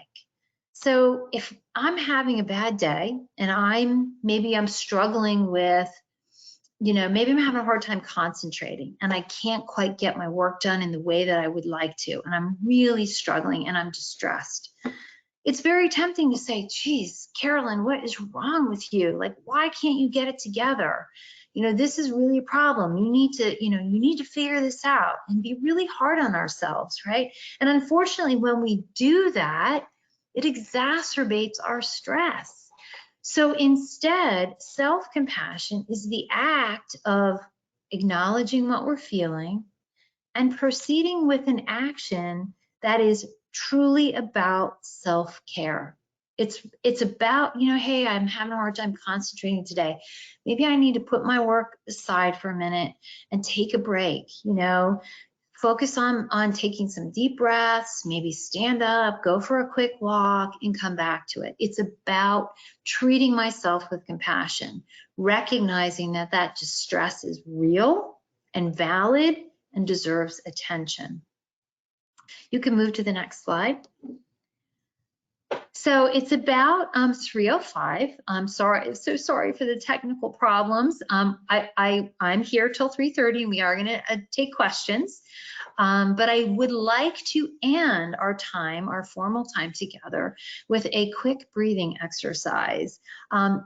So if I'm having a bad day and maybe I'm struggling with, you know, maybe I'm having a hard time concentrating and I can't quite get my work done in the way that I would like to, and I'm really struggling and I'm distressed. It's very tempting to say, geez, Carolyn, what is wrong with you? Like, why can't you get it together? You know, this is really a problem. You need to, you know, you need to figure this out, and be really hard on ourselves, right? And unfortunately, when we do that, it exacerbates our stress. So instead, self-compassion is the act of acknowledging what we're feeling and proceeding with an action that is truly about self-care. It's about, you know, hey, I'm having a hard time concentrating today. Maybe I need to put my work aside for a minute and take a break, you know, focus on taking some deep breaths, maybe stand up, go for a quick walk, and come back to it. It's about treating myself with compassion, recognizing that that distress is real and valid and deserves attention. You can move to the next slide. So it's about 3:05. I'm sorry, so sorry for the technical problems. I'm here till 3:30, and we are going to take questions. But I would like to end our time, our formal time together, with a quick breathing exercise.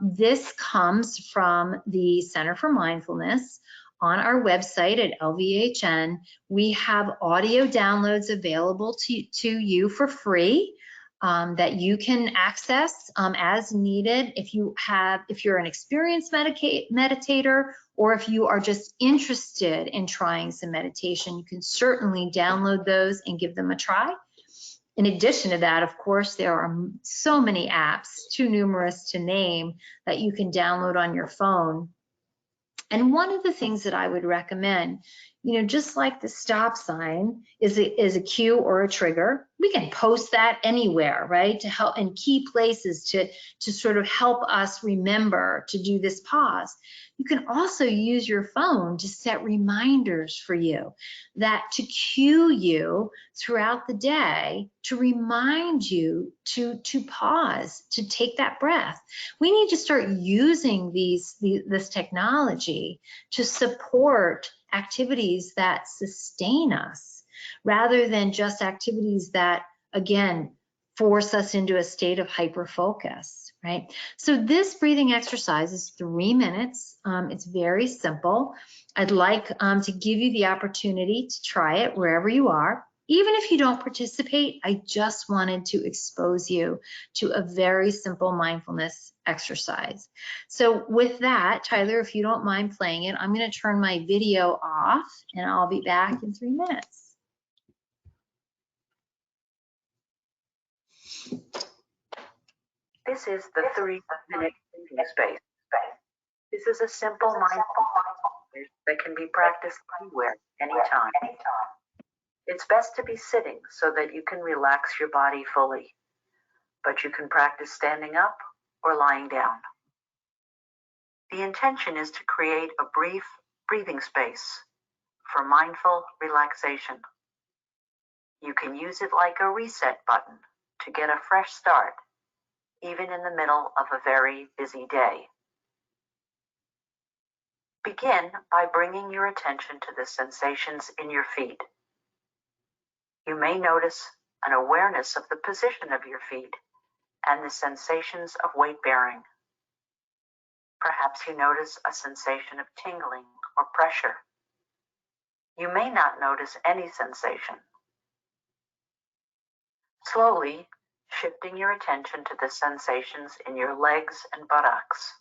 This comes from the Center for Mindfulness. On our website at LVHN, we have audio downloads available to you for free. That you can access as needed. If you're an experienced meditator, or if you are just interested in trying some meditation, you can certainly download those and give them a try. In addition to that, of course, there are so many apps, too numerous to name, that you can download on your phone. And one of the things that I would recommend, you know, just like the stop sign is a cue or a trigger, we can post that anywhere, right? To help in key places to sort of help us remember to do this pause. You can also use your phone to set reminders for you, that to cue you throughout the day, to remind you to pause, to take that breath. We need to start using this technology to support activities that sustain us, rather than just activities that, again, force us into a state of hyper-focus, right? So this breathing exercise is 3 minutes. It's very simple. I'd like to give you the opportunity to try it wherever you are. Even if you don't participate, I just wanted to expose you to a very simple mindfulness exercise. So with that, Tyler, if you don't mind playing it, I'm going to turn my video off and I'll be back in 3 minutes. This is the 3-minute breathing space. This is a simple mindfulness that can be practiced anywhere, anytime. It's best to be sitting so that you can relax your body fully, but you can practice standing up or lying down. The intention is to create a brief breathing space for mindful relaxation. You can use it like a reset button to get a fresh start, even in the middle of a very busy day. Begin by bringing your attention to the sensations in your feet. You may notice an awareness of the position of your feet and the sensations of weight bearing. Perhaps you notice a sensation of tingling or pressure. You may not notice any sensation. Slowly shifting your attention to the sensations in your legs and buttocks.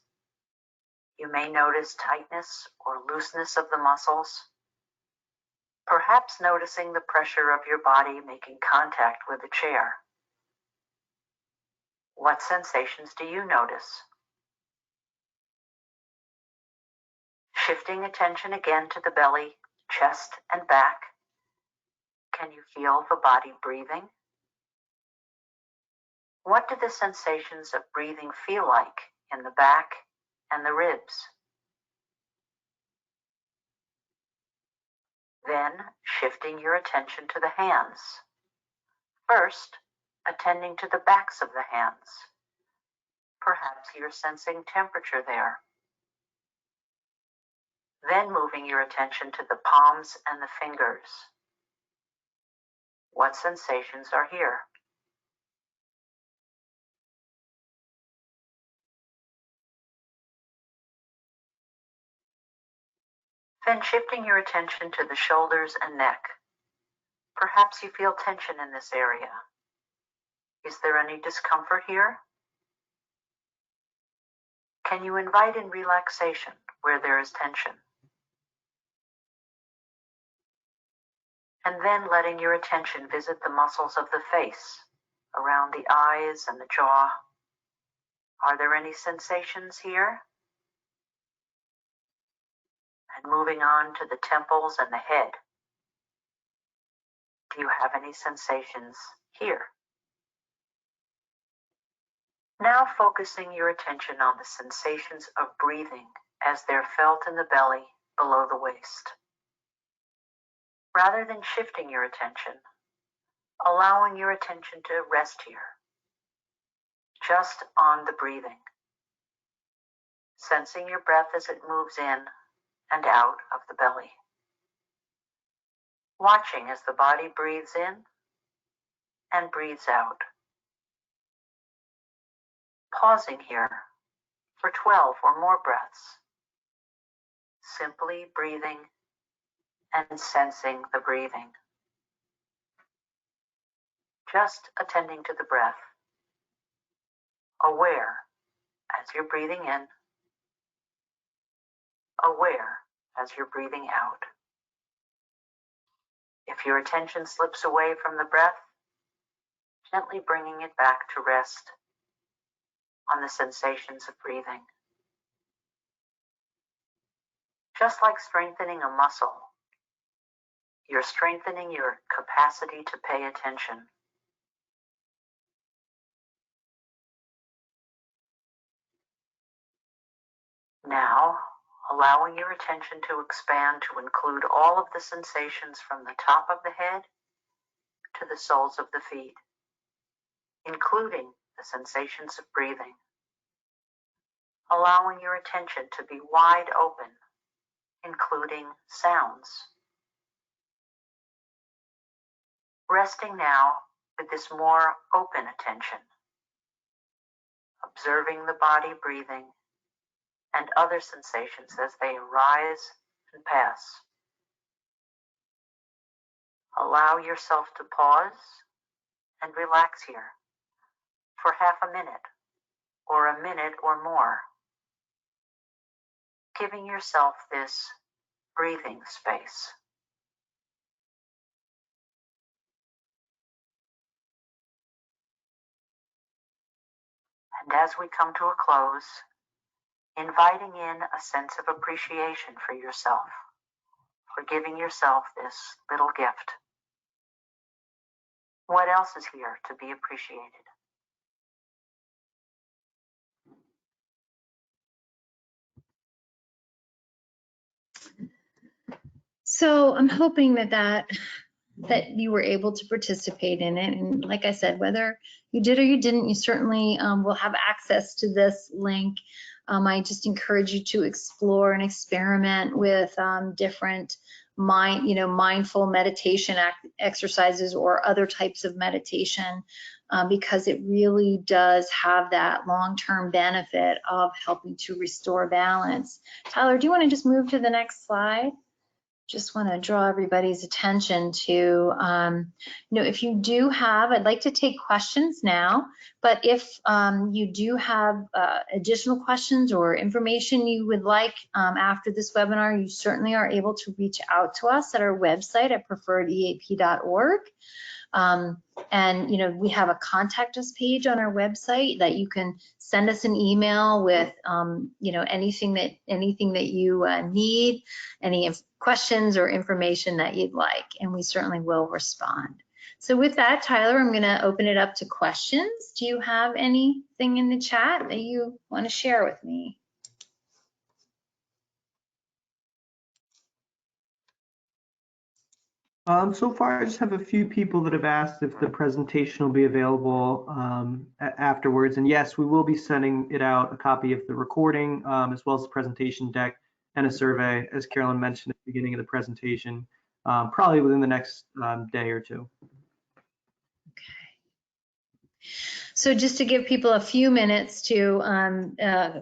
You may notice tightness or looseness of the muscles. Perhaps noticing the pressure of your body making contact with a chair. What sensations do you notice? Shifting attention again to the belly, chest, and back. Can you feel the body breathing? What do the sensations of breathing feel like in the back and the ribs? Then shifting your attention to the hands. First, attending to the backs of the hands. Perhaps you're sensing temperature there. Then moving your attention to the palms and the fingers. What sensations are here? Then shifting your attention to the shoulders and neck. Perhaps you feel tension in this area. Is there any discomfort here? Can you invite in relaxation where there is tension? And then letting your attention visit the muscles of the face, around the eyes and the jaw. Are there any sensations here? And moving on to the temples and the head. Do you have any sensations here? Now focusing your attention on the sensations of breathing as they're felt in the belly below the waist. Rather than shifting your attention, allowing your attention to rest here, just on the breathing, sensing your breath as it moves in and out of the belly. Watching as the body breathes in and breathes out. Pausing here for 12 or more breaths. Simply breathing and sensing the breathing. Just attending to the breath. Aware as you're breathing in. Aware as you're breathing out. If your attention slips away from the breath, gently bringing it back to rest on the sensations of breathing. Just like strengthening a muscle, you're strengthening your capacity to pay attention. Now, allowing your attention to expand to include all of the sensations from the top of the head to the soles of the feet, including the sensations of breathing. Allowing your attention to be wide open, including sounds. Resting now with this more open attention, a observing the body breathing and other sensations as they arise and pass. Allow yourself to pause and relax here for half a minute or a minute or more, giving yourself this breathing space. And as we come to a close, inviting in a sense of appreciation for yourself, for giving yourself this little gift. What else is here to be appreciated? So I'm hoping that you were able to participate in it. And like I said, whether you did or you didn't, you certainly will have access to this link. I just encourage you to explore and experiment with different mindful meditation exercises or other types of meditation, because it really does have that long-term benefit of helping to restore balance. Tyler, do you want to just move to the next slide? Just want to draw everybody's attention to, if you do have, I'd like to take questions now, but if you do have additional questions or information you would like after this webinar, you certainly are able to reach out to us at our website at preferredeap.org. And we have a contact us page on our website that you can send us an email with anything that you need, any questions or information that you'd like, and we certainly will respond. So with that, Tyler, I'm going to open it up to questions. Do you have anything in the chat that you want to share with me? So far, I just have a few people that have asked if the presentation will be available afterwards. And yes, we will be sending it out, a copy of the recording, as well as the presentation deck and a survey, as Carolyn mentioned at the beginning of the presentation, probably within the next day or two. Okay. So just to give people a few minutes to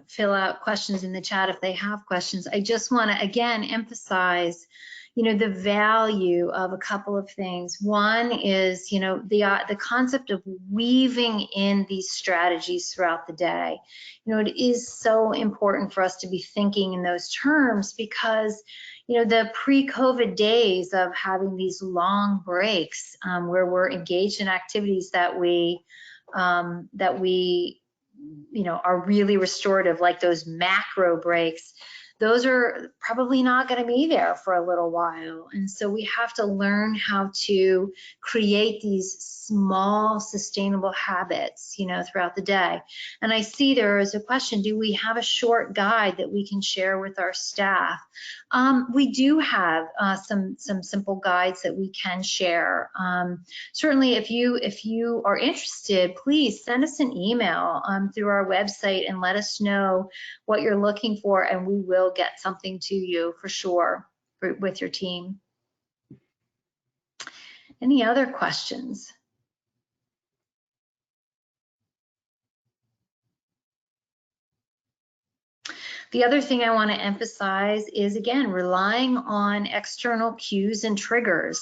fill out questions in the chat if they have questions, I just want to again emphasize the value of a couple of things. One is, the concept of weaving in these strategies throughout the day. It is so important for us to be thinking in those terms because, the pre-COVID days of having these long breaks where we're engaged in activities that we are really restorative, like those macro breaks, those are probably not going to be there for a little while. And so we have to learn how to create these small sustainable habits, throughout the day. And I see there is a question, do we have a short guide that we can share with our staff? We do have some simple guides that we can share. Certainly if you are interested, please send us an email through our website and let us know what you're looking for, and we will get something to you for sure with your team. Any other questions? The other thing I want to emphasize is, again, relying on external cues and triggers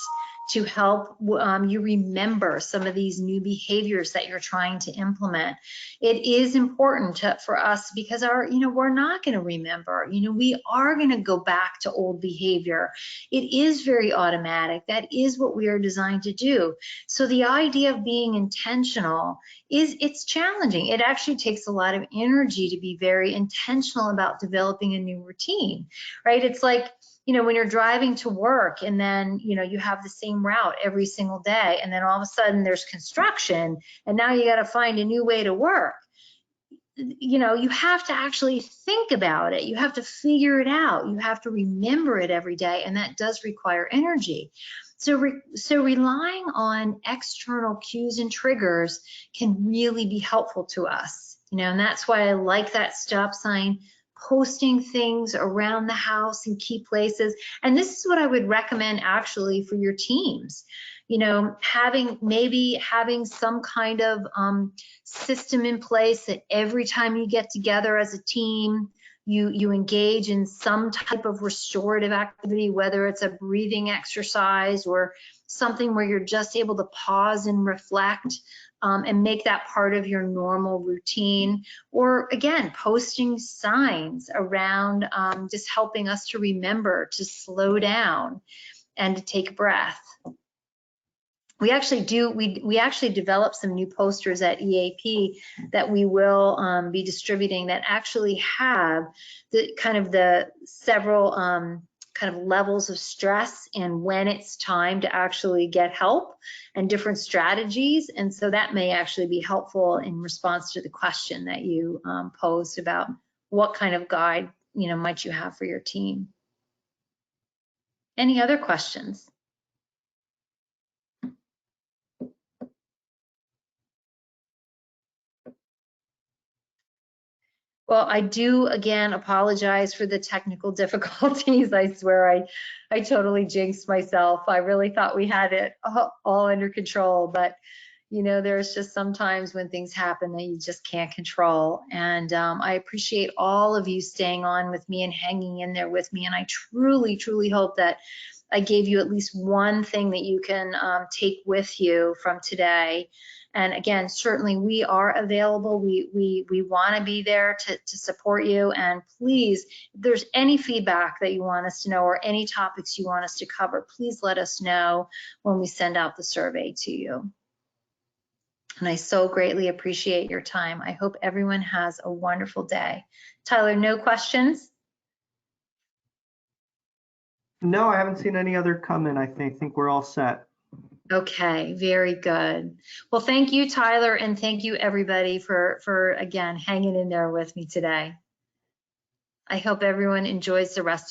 to help you remember some of these new behaviors that you're trying to implement. It is important for us because we're not going to remember. We are going to go back to old behavior. It is very automatic. That is what we are designed to do. So the idea of being intentional it's challenging. It actually takes a lot of energy to be very intentional about developing a new routine, right? It's like, when you're driving to work and then, you have the same route every single day, and then all of a sudden there's construction and now you got to find a new way to work. You have to actually think about it. You have to figure it out. You have to remember it every day, and that does require energy. So relying on external cues and triggers can really be helpful to us, and that's why I like that stop sign, posting things around the house in key places. And this is what I would recommend actually for your teams. you know, maybe having some kind of system in place that every time you get together as a team, you engage in some type of restorative activity, whether it's a breathing exercise or something where you're just able to pause and reflect, and make that part of your normal routine. Or again, posting signs around, just helping us to remember to slow down and to take a breath. We actually developed some new posters at EAP that we will be distributing that actually have the several kind of levels of stress and when it's time to actually get help and different strategies. And so that may actually be helpful in response to the question that you posed about what kind of guide, you know, might you have for your team. Any other questions? Well, I do again apologize for the technical difficulties. I swear I totally jinxed myself. I really thought we had it all under control, but you know, there's just sometimes when things happen that you just can't control. And I appreciate all of you staying on with me and hanging in there with me. And I truly, truly hope that I gave you at least one thing that you can take with you from today. And again, certainly we are available. We want to be there to support you. And please, if there's any feedback that you want us to know or any topics you want us to cover, please let us know when we send out the survey to you. And I so greatly appreciate your time. I hope everyone has a wonderful day. Tyler, no questions? No, I haven't seen any other comment. I think we're all set. Okay, very good. Well, thank you, Tyler, and thank you everybody for again hanging in there with me today. I hope everyone enjoys the rest of